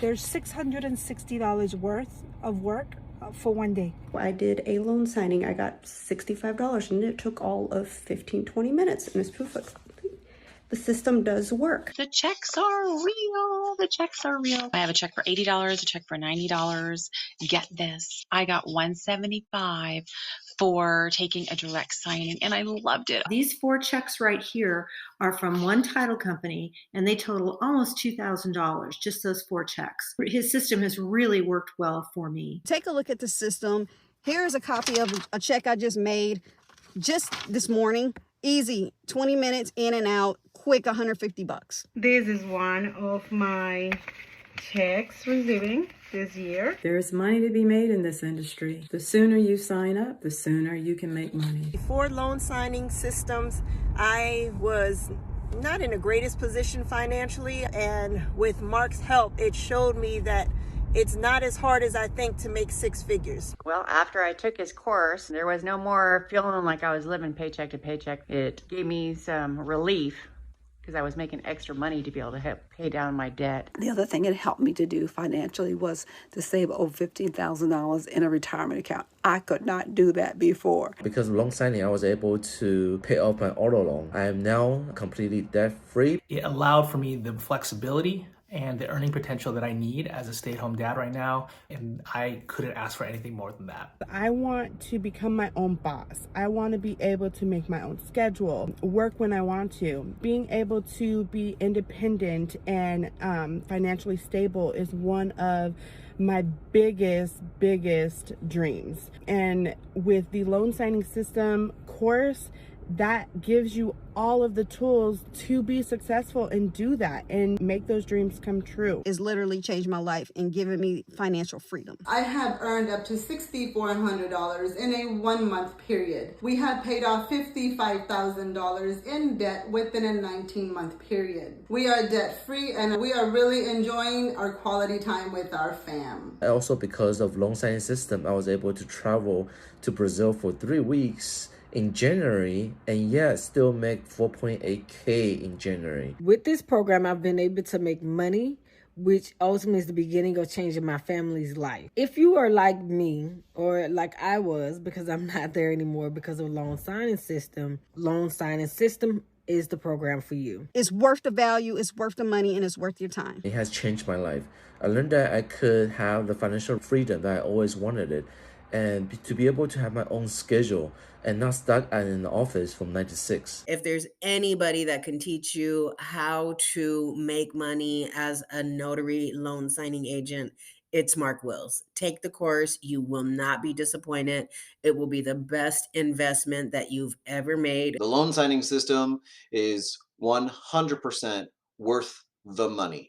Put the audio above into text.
There's $660 worth of work for one day. I did a loan signing. I got $65 and it took all of 15-20 minutes. And it's proof of the system does work. The checks are real. The checks are real. I have a check for $80, a check for $90. Get this. I got $175 for taking a direct signing, and I loved it. These 4 checks right here are from one title company, and they total almost $2,000, just those 4 checks. His system has really worked well for me. Take a look at the system. Here's a copy of a check I just made just this morning. Easy, 20 minutes in and out, quick, $150. This is one of my checks receiving this year. There's money to be made in this industry. The sooner you sign up, the sooner you can make money. Before loan signing systems, I was not in the greatest position financially, and with Mark's help, it showed me that it's not as hard as I think to make 6 figures. Well, after I took his course, there was no more feeling like I was living paycheck to paycheck. It gave me some relief because I was making extra money to be able to help pay down my debt. The other thing it helped me to do financially was to save over $15,000 in a retirement account. I could not do that before. Because of loan signing, I was able to pay off my auto loan. I am now completely debt-free. It allowed for me the flexibility and the earning potential that I need as a stay-at-home dad right now, and I couldn't ask for anything more than that. I want to become my own boss. I want to be able to make my own schedule, work when I want to. Being able to be independent and financially stable is one of my biggest dreams. And with the loan signing system course, that gives you all of the tools to be successful and do that and make those dreams come true. It's literally changed my life and given me financial freedom. I have earned up to $6,400 in a 1-month period. We have paid off $55,000 in debt within a 19-month period. We are debt-free and we are really enjoying our quality time with our fam. Also, because of loan signing system, I was able to travel to Brazil for 3 weeks in January, and yet still make 4.8K in January. With this program, I've been able to make money, which ultimately is the beginning of changing my family's life. If you are like me, or like I was, because I'm not there anymore because of loan signing system is the program for you. It's worth the value, it's worth the money, and it's worth your time. It has changed my life. I learned that I could have the financial freedom that I always wanted it, and to be able to have my own schedule and not stuck in an office from 9 to 6. If there's anybody that can teach you how to make money as a notary loan signing agent, it's Mark Wills. Take the course. You will not be disappointed. It will be the best investment that you've ever made. The loan signing system is 100% worth the money.